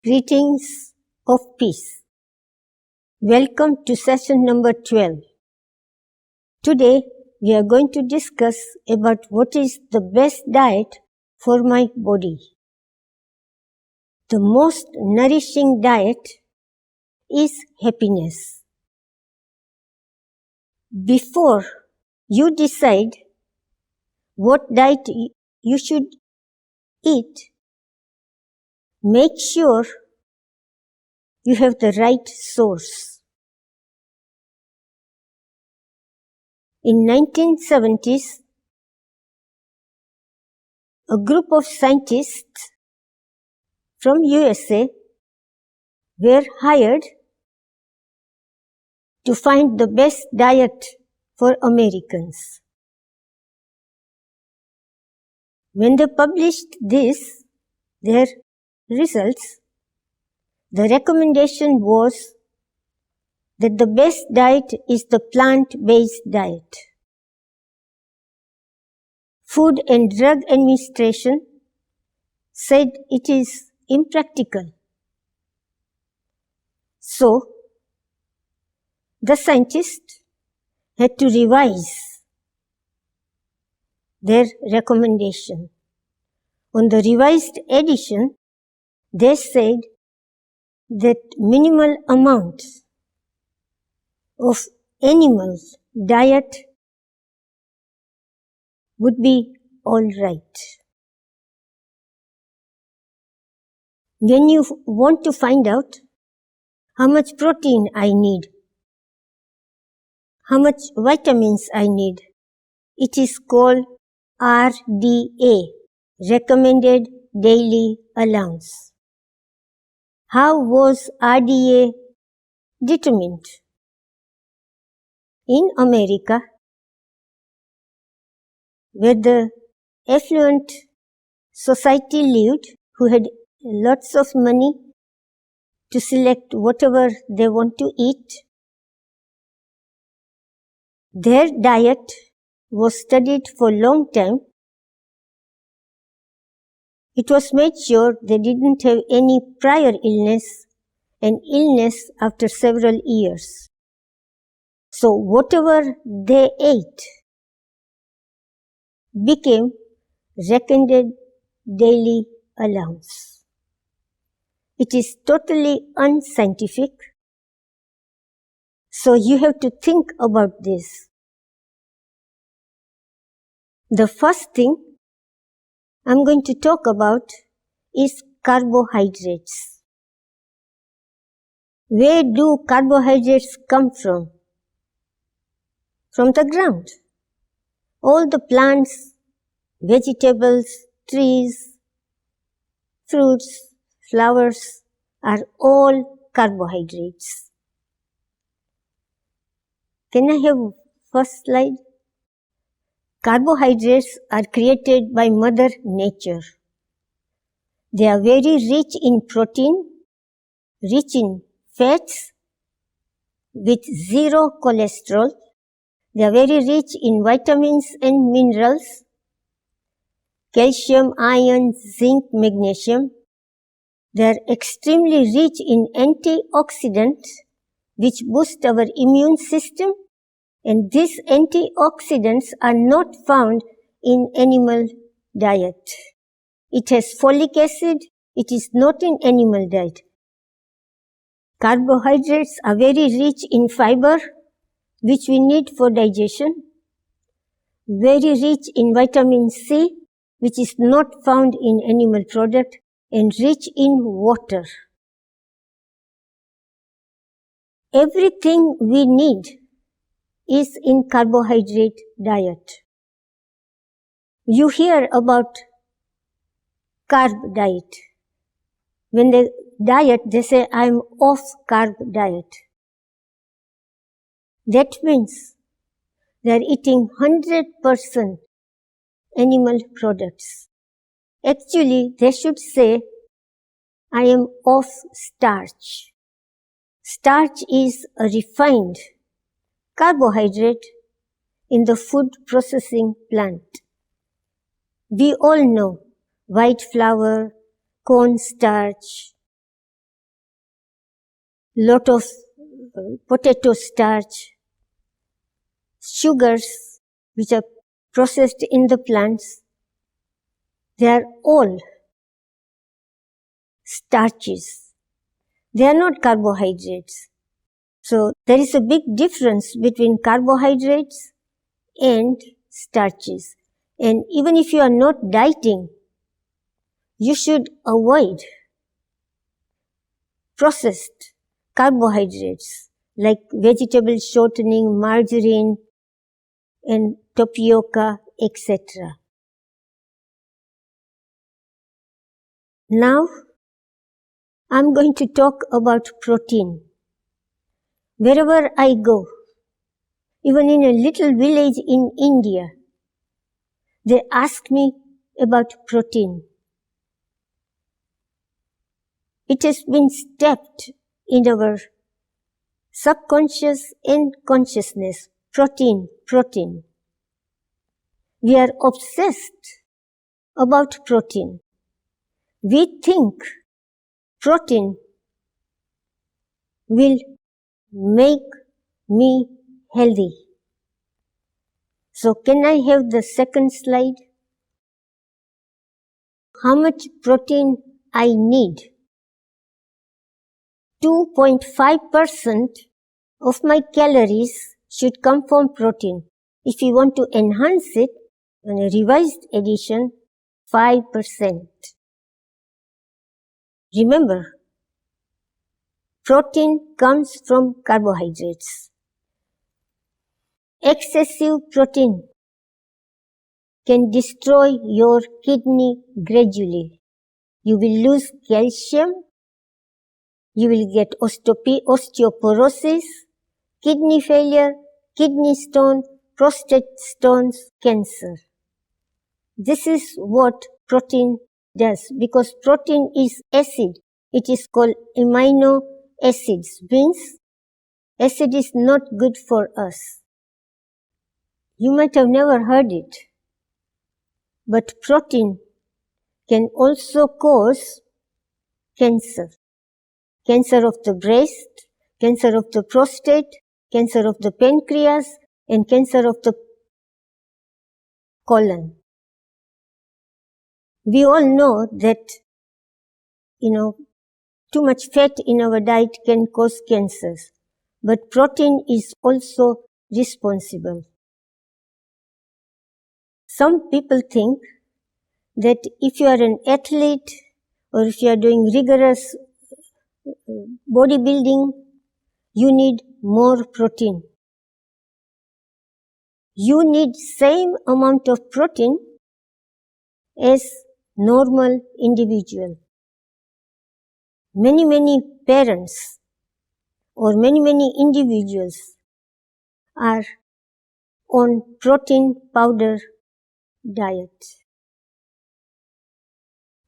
Greetings of peace. Welcome to session number 12. Today we are going to discuss about what is the best diet for my body. The most nourishing diet is happiness. Before you decide what diet you should eat, make sure you have the right source. In 1970s, a group of scientists from USA were hired to find the best diet for Americans. When they published their results, the recommendation was that the best diet is the plant-based diet. Food and Drug Administration said it is impractical. So, the scientists had to revise their recommendation. On the revised edition, they said that minimal amount of animal diet would be all right. When you want to find out how much protein I need, how much vitamins I need, it is called RDA, Recommended Daily Allowance. How was RDA determined? In America, where the affluent society lived, who had lots of money to select whatever they want to eat, their diet was studied for a long time. It was made sure they didn't have any prior illness and illness after several years. So whatever they ate became recommended daily allowance. It is totally unscientific. So you have to think about this. The first thing I'm going to talk about is carbohydrates. Where do carbohydrates come from? From the ground. All the plants, vegetables, trees, fruits, flowers are all carbohydrates. Can I have first slide? Carbohydrates are created by Mother Nature. They are very rich in protein, rich in fats, with zero cholesterol. They are very rich in vitamins and minerals, calcium, iron, zinc, magnesium. They are extremely rich in antioxidants, which boost our immune system, and these antioxidants are not found in animal diet. It has folic acid. It is not in animal diet. Carbohydrates are very rich in fiber, which we need for digestion. Very rich in vitamin C, which is not found in animal product, and rich in water. Everything we need is in carbohydrate diet. You hear about carb diet. When they diet, they say, I'm off carb diet. That means they are eating 100% animal products. Actually, they should say, I am off starch. Starch is a refined carbohydrate in the food processing plant. We all know white flour, cornstarch, lot of potato starch, sugars which are processed in the plants. They are all starches. They are not carbohydrates. So there is a big difference between carbohydrates and starches. And even if you are not dieting, you should avoid processed carbohydrates like vegetable shortening, margarine, and tapioca, etc. Now, I'm going to talk about protein. Wherever I go, even in a little village in India, they ask me about protein. It has been steeped in our subconscious and consciousness. Protein, protein. We are obsessed about protein. We think protein will make me healthy. So can I have the second slide? How much protein I need? 2.5% of my calories should come from protein. If you want to enhance it, in a revised edition, 5%. Remember, protein comes from carbohydrates. Excessive protein can destroy your kidney gradually. You will lose calcium, you will get osteoporosis, kidney failure, kidney stone, prostate stones, cancer. This is what protein does, because protein is acid. It is called amino acids, means acid is not good for us. You might have never heard it, but protein can also cause cancer. Cancer of the breast, cancer of the prostate, cancer of the pancreas, and cancer of the colon. We all know that, too much fat in our diet can cause cancers, but protein is also responsible. Some people think that if you are an athlete or if you are doing rigorous bodybuilding, you need more protein. You need same amount of protein as normal individual. Many parents or many individuals are on protein powder diet.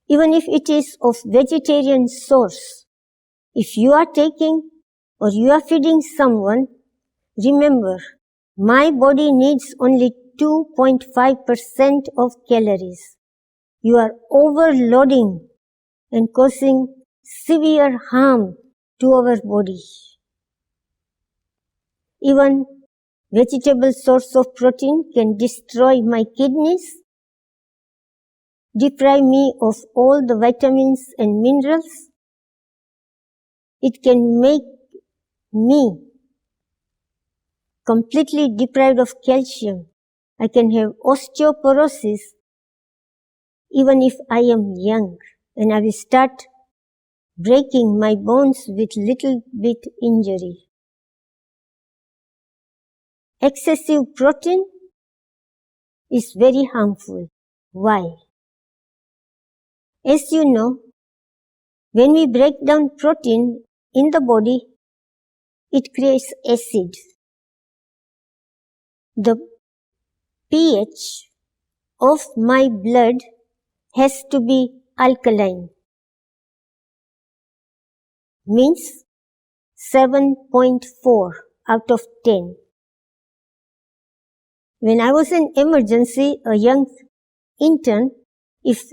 Even if it is of vegetarian source, if you are taking or you are feeding someone, remember, my body needs only 2.5% of calories. You are overloading and causing severe harm to our body. Even vegetable source of protein can destroy my kidneys, deprive me of all the vitamins and minerals. It can make me completely deprived of calcium. I can have osteoporosis even if I am young, and I will start breaking my bones with little bit injury. Excessive protein is very harmful. Why? As you know, when we break down protein in the body, it creates acid. The pH of my blood has to be alkaline, means 7.4 out of 10. When I was in emergency, a young intern, if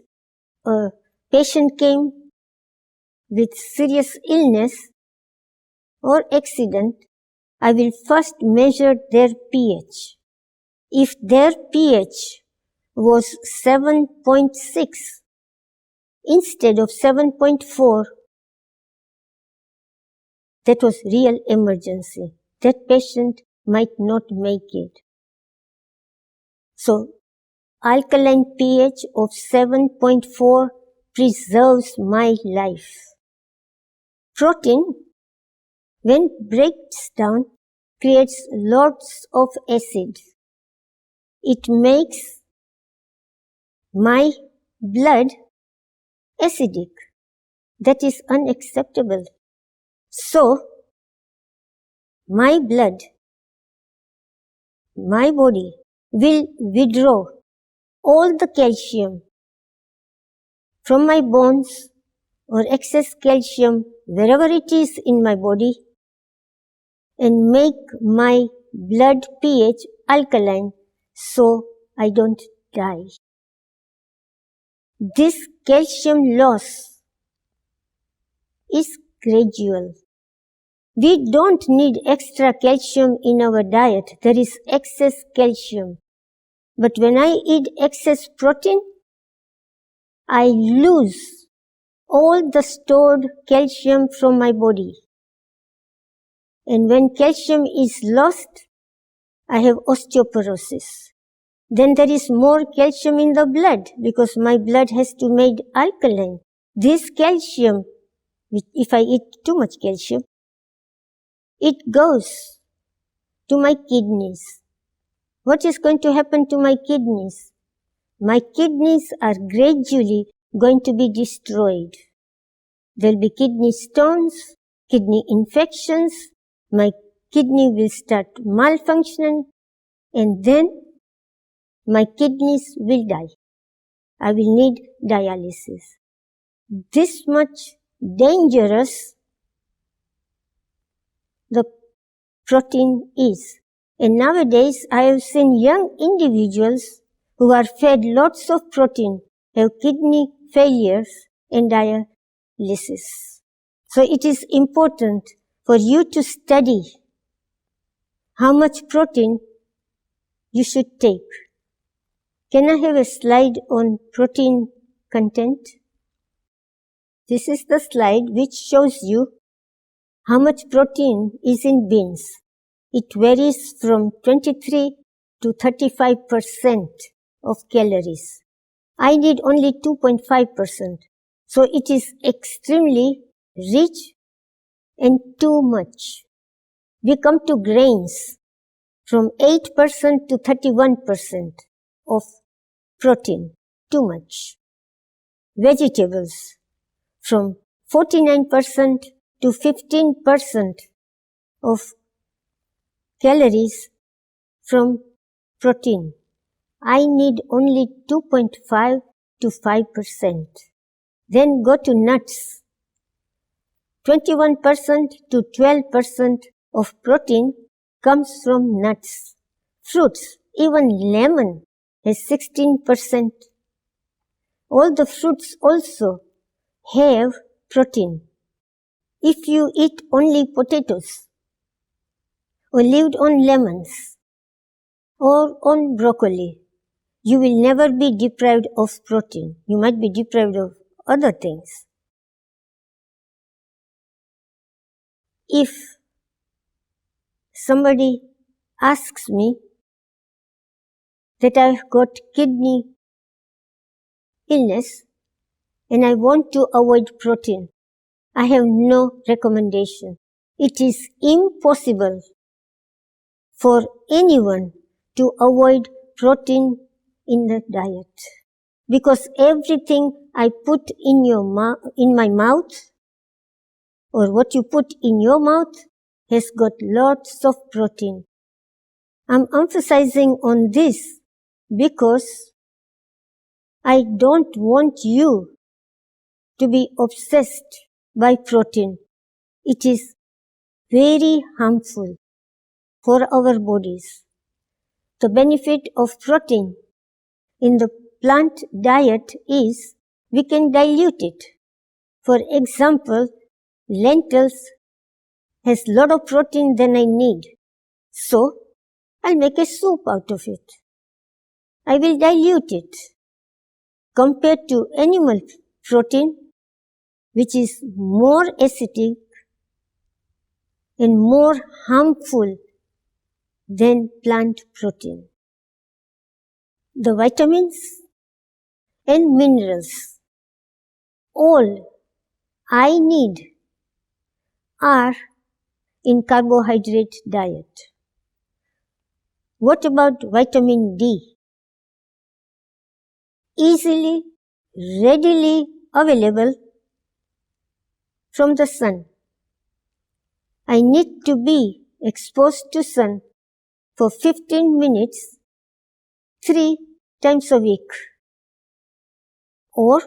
a patient came with serious illness, or accident, I will first measure their pH. If their pH was 7.6 instead of 7.4, that was real emergency. That patient might not make it. So, alkaline pH of 7.4 preserves my life. Protein, when breaks down, creates lots of acid. It makes my blood acidic. That is unacceptable. So, my blood, my body will withdraw all the calcium from my bones or excess calcium wherever it is in my body and make my blood pH alkaline so I don't die. This calcium loss is gradual. We don't need extra calcium in our diet. There is excess calcium. But when I eat excess protein, I lose all the stored calcium from my body. And when calcium is lost, I have osteoporosis. Then there is more calcium in the blood because my blood has to be made alkaline. This calcium, if I eat too much calcium, it goes to my kidneys. What is going to happen to my kidneys? My kidneys are gradually going to be destroyed. There will be kidney stones, kidney infections, my kidney will start malfunctioning, and then my kidneys will die. I will need dialysis. This much dangerous the protein is. And nowadays, I have seen young individuals who are fed lots of protein have kidney failures and dialysis. So it is important for you to study how much protein you should take. Can I have a slide on protein content? This is the slide which shows you how much protein is in beans. It varies from 23 to 35% of calories. I need only 2.5%. So it is extremely rich and too much. We come to grains from 8% to 31% of protein, too much. Vegetables from 49% to 15% of calories from protein. I need only 2.5 to 5%. Then go to nuts. 21% to 12% of protein comes from nuts. Fruits, even lemon has 16%. All the fruits also have protein. If you eat only potatoes or lived on lemons or on broccoli, you will never be deprived of protein. You might be deprived of other things. If somebody asks me that I've got kidney illness and I want to avoid protein, I have no recommendation. It is impossible for anyone to avoid protein in the diet because everything I put in my mouth or what you put in your mouth has got lots of protein. I'm emphasizing on this because I don't want you to be obsessed by protein. It is very harmful for our bodies. The benefit of protein in the plant diet is we can dilute it. For example, lentils has a lot of protein than I need. So, I'll make a soup out of it. I will dilute it. Compared to animal protein, which is more acidic and more harmful than plant protein. The vitamins and minerals, all I need are in carbohydrate diet. What about vitamin D? Easily, readily available from the sun. I need to be exposed to sun for 15 minutes 3 times a week, or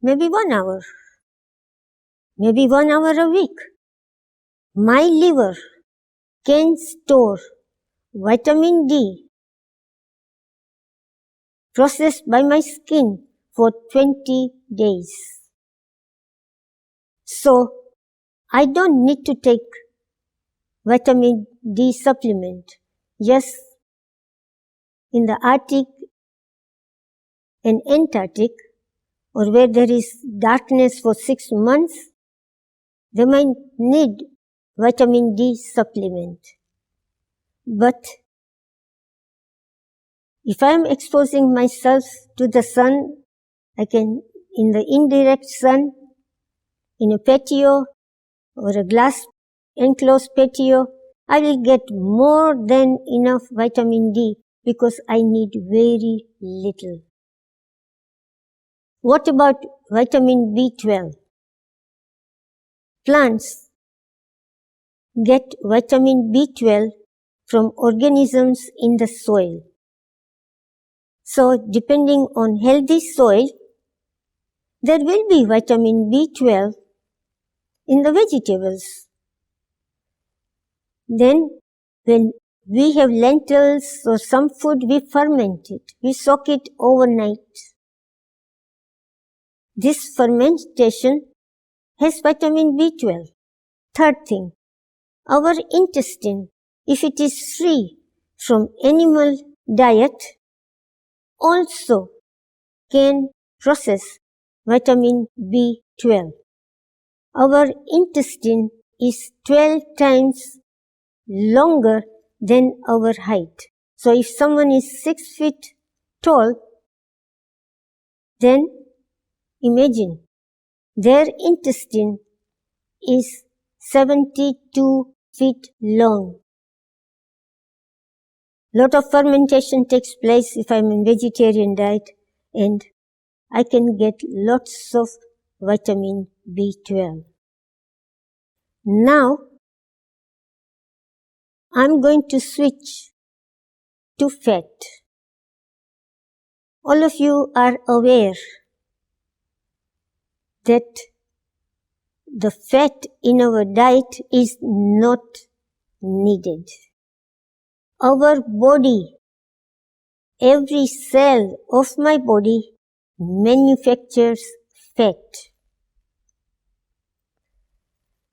maybe 1 hour, maybe 1 hour a week. My liver can store vitamin D processed by my skin for 20 days. So, I don't need to take vitamin D supplement. Yes, in the Arctic and Antarctic, or where there is darkness for 6 months, they might need vitamin D supplement. But if I am exposing myself to the sun, I can, in the indirect sun, in a patio or a glass enclosed patio, I will get more than enough vitamin D because I need very little. What about vitamin B12? Plants get vitamin B12 from organisms in the soil. So, depending on healthy soil, there will be vitamin B12 in the vegetables. Then, when we have lentils or some food, we ferment it. We soak it overnight. This fermentation has vitamin B12. Third thing, our intestine, if it is free from animal diet, also can process vitamin B12. Our intestine is 12 times longer than our height. So if someone is 6 feet tall, then imagine their intestine is 72 feet long. Lot of fermentation takes place if I'm in vegetarian diet, and I can get lots of vitamin B12. Now, I'm going to switch to fat. All of you are aware that the fat in our diet is not needed. Our body, every cell of my body manufactures fat.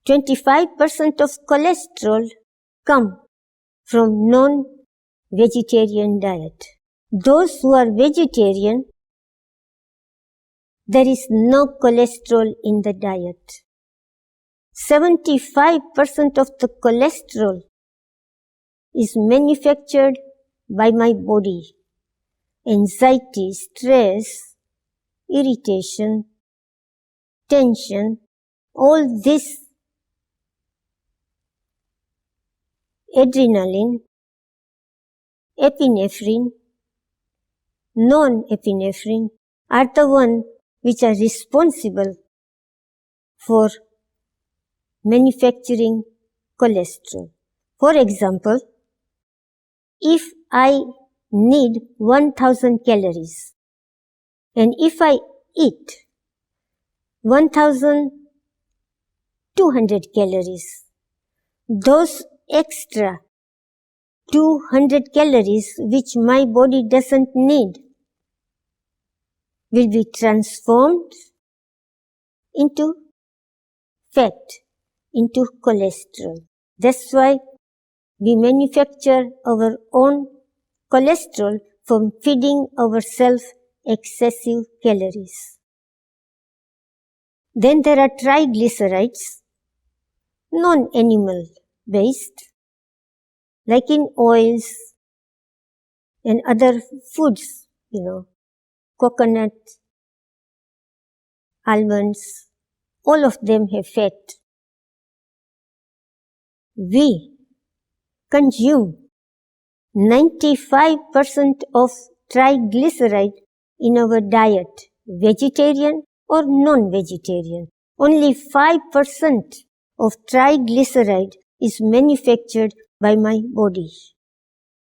25% of cholesterol come from non-vegetarian diet. Those who are vegetarian, there is no cholesterol in the diet. 75% of the cholesterol is manufactured by my body. Anxiety, stress, irritation, tension, all this adrenaline, epinephrine, non-epinephrine are the ones which are responsible for manufacturing cholesterol. For example, if I need 1000 calories and if I eat 1200 calories, those extra 200 calories which my body doesn't need will be transformed into fat. into cholesterol. That's why we manufacture our own cholesterol from feeding ourselves excessive calories. Then there are triglycerides, non-animal based, like in oils and other foods, coconut, almonds, all of them have fat. We consume 95% of triglyceride in our diet, vegetarian or non-vegetarian. Only 5% of triglyceride is manufactured by my body.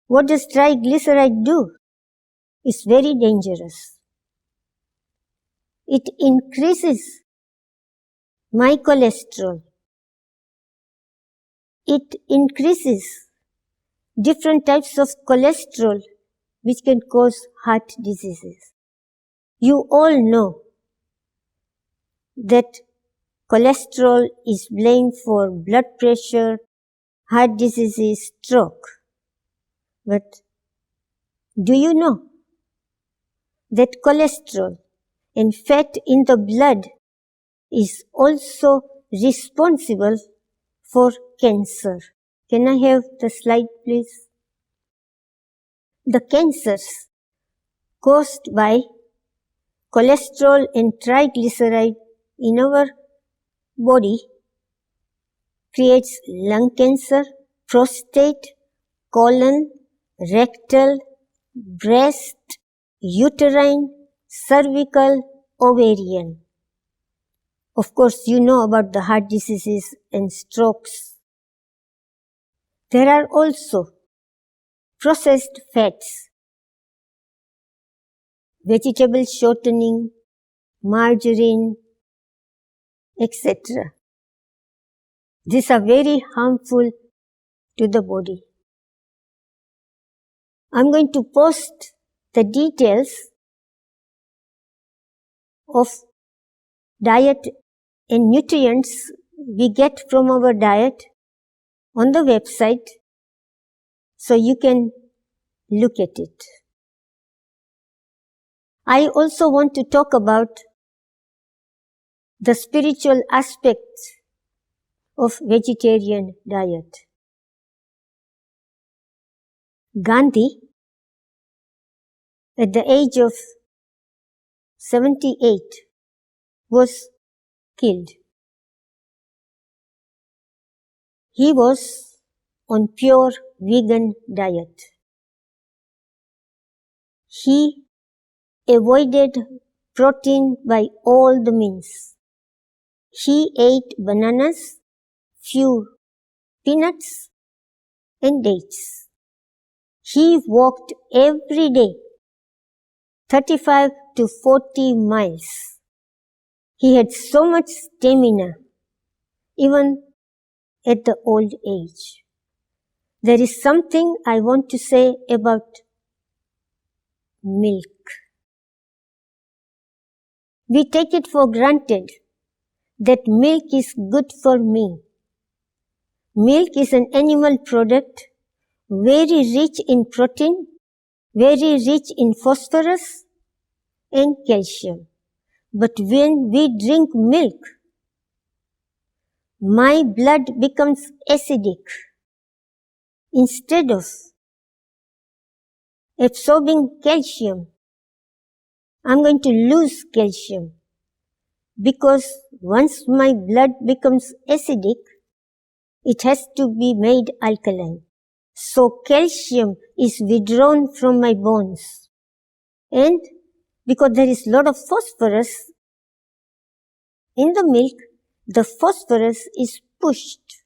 What does triglyceride do? It's very dangerous. It increases my cholesterol. It increases different types of cholesterol which can cause heart diseases. You all know that cholesterol is blamed for blood pressure, heart diseases, stroke. But do you know that cholesterol and fat in the blood is also responsible for cancer? Can I have the slide, please? The cancers caused by cholesterol and triglyceride in our body creates lung cancer, prostate, colon, rectal, breast, uterine, cervical, ovarian. Of course, you know about the heart diseases and strokes. There are also processed fats, vegetable shortening, margarine, etc. These are very harmful to the body. I'm going to post the details of diet and nutrients we get from our diet on the website so you can look at it. I also want to talk about the spiritual aspects of vegetarian diet. Gandhi, at the age of 78, was killed. He was on pure vegan diet. He avoided protein by all the means. He ate bananas, few peanuts, and dates. He walked every day, 35 to 40 miles. He had so much stamina, even at the old age. There is something I want to say about milk. We take it for granted that milk is good for me. Milk is an animal product, very rich in protein, very rich in phosphorus and calcium. But when we drink milk, my blood becomes acidic. Instead of absorbing calcium, I'm going to lose calcium because once my blood becomes acidic, it has to be made alkaline. So calcium is withdrawn from my bones. And because there is a lot of phosphorus in the milk, the phosphorus is pushed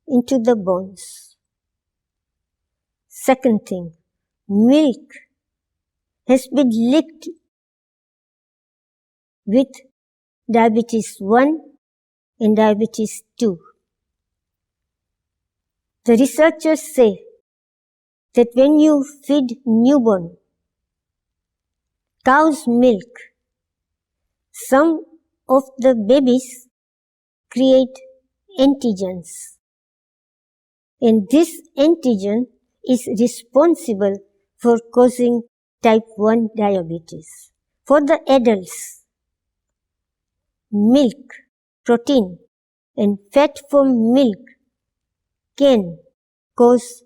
into the bones. Second thing, milk has been linked with diabetes 1 and diabetes 2. The researchers say that when you feed newborn cow's milk, some of the babies create antigens. And this antigen is responsible for causing type 1 diabetes. For the adults, milk, protein, and fat from milk can cause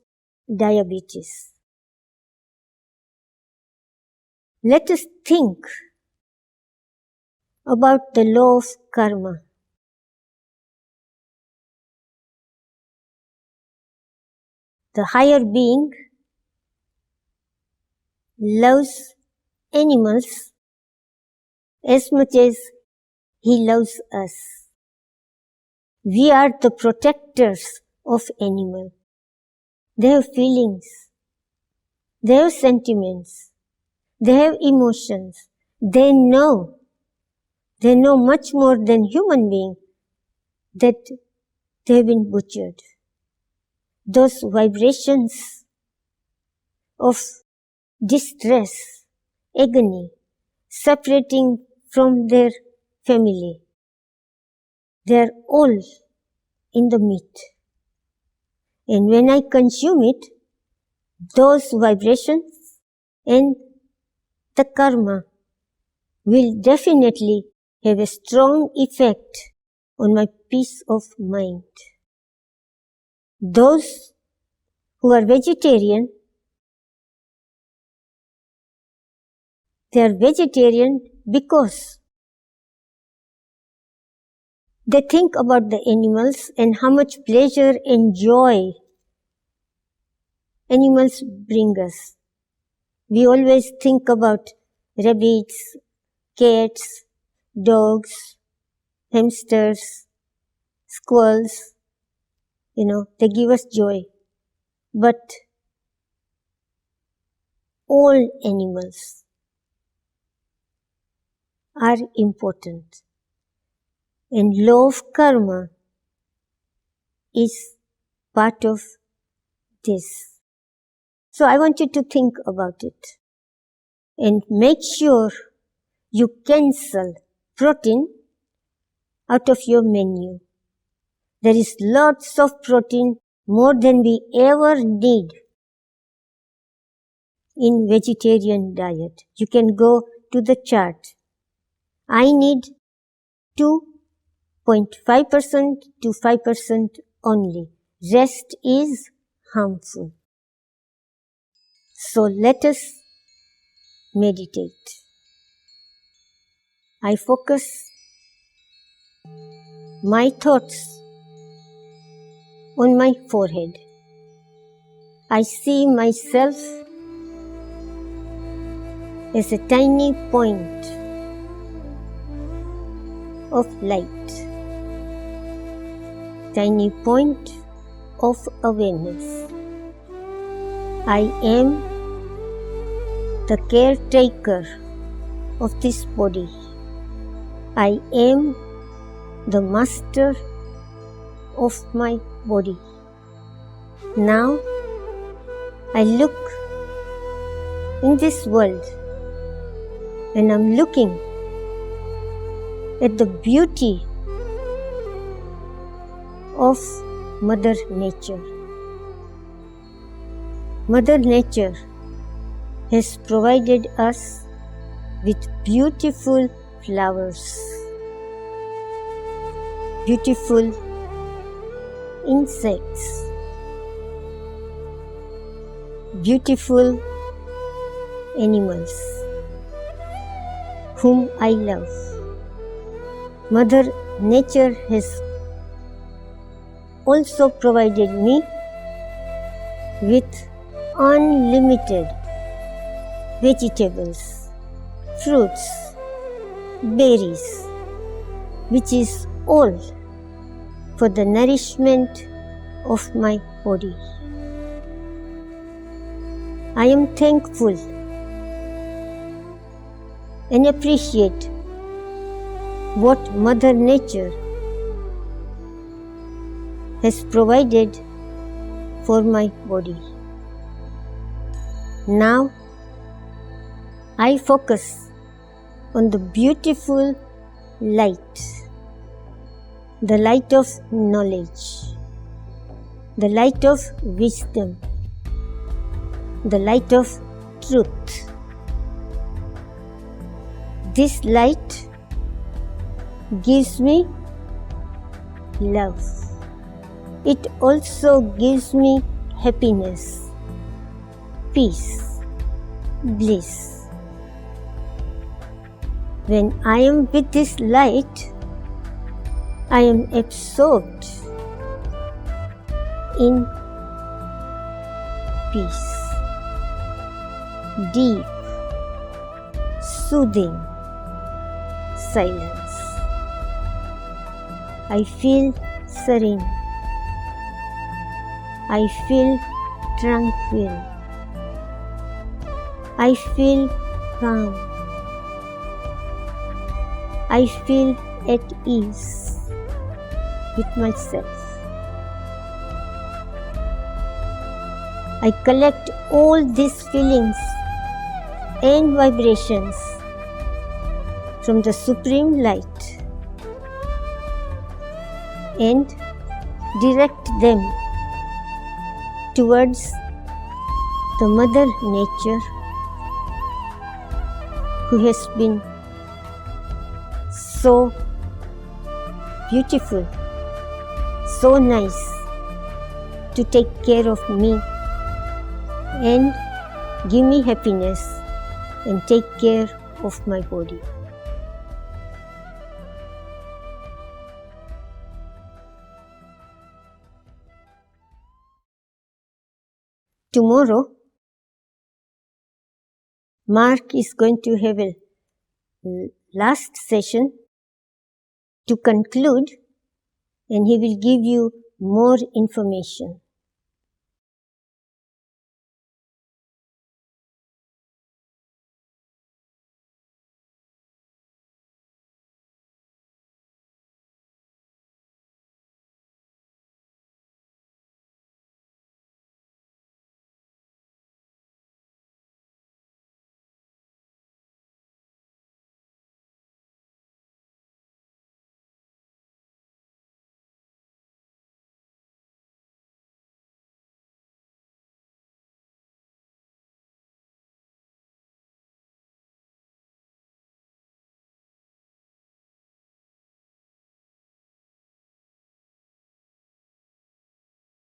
diabetes. Let us think about the law of karma. The higher being loves animals as much as he loves us. We are the protectors of animals. They have feelings. They have sentiments. They have emotions. They know much more than human beings that they have been butchered. Those vibrations of distress, agony, separating from their family, they are all in the meat. And when I consume it, those vibrations and the karma will definitely have a strong effect on my peace of mind. Those who are vegetarian, they are vegetarian because they think about the animals and how much pleasure and joy animals bring us. We always think about rabbits, cats, dogs, hamsters, squirrels. They give us joy. But all animals are important. And law of karma is part of this. So I want you to think about it and make sure you cancel protein out of your menu. There is lots of protein, more than we ever need in vegetarian diet. You can go to the chart. I need 2.5% to 5% only. Rest is harmful. So let us meditate. I focus my thoughts on my forehead. I see myself as a tiny point of light, tiny point of awareness. I am the caretaker of this body. I am the master of my body. Now I look in this world and I'm looking at the beauty of Mother Nature. Mother Nature has provided us with beautiful flowers, beautiful insects, beautiful animals whom I love. Mother Nature has also provided me with unlimited vegetables, fruits, berries, which is all for the nourishment of my body. I am thankful and appreciate what Mother Nature has provided for my body. Now I focus on the beautiful light the light of knowledge, the light of wisdom, the light of truth. This light gives me love. It also gives me happiness, peace, bliss. When I am with this light, I am absorbed in peace, deep, soothing silence. I feel serene. I feel tranquil. I feel calm. I feel at ease with myself. I collect all these feelings and vibrations from the Supreme Light and direct them towards the Mother Nature, who has been so beautiful, so nice to take care of me and give me happiness and take care of my body. Tomorrow, Mark is going to have a last session to conclude, and he will give you more information.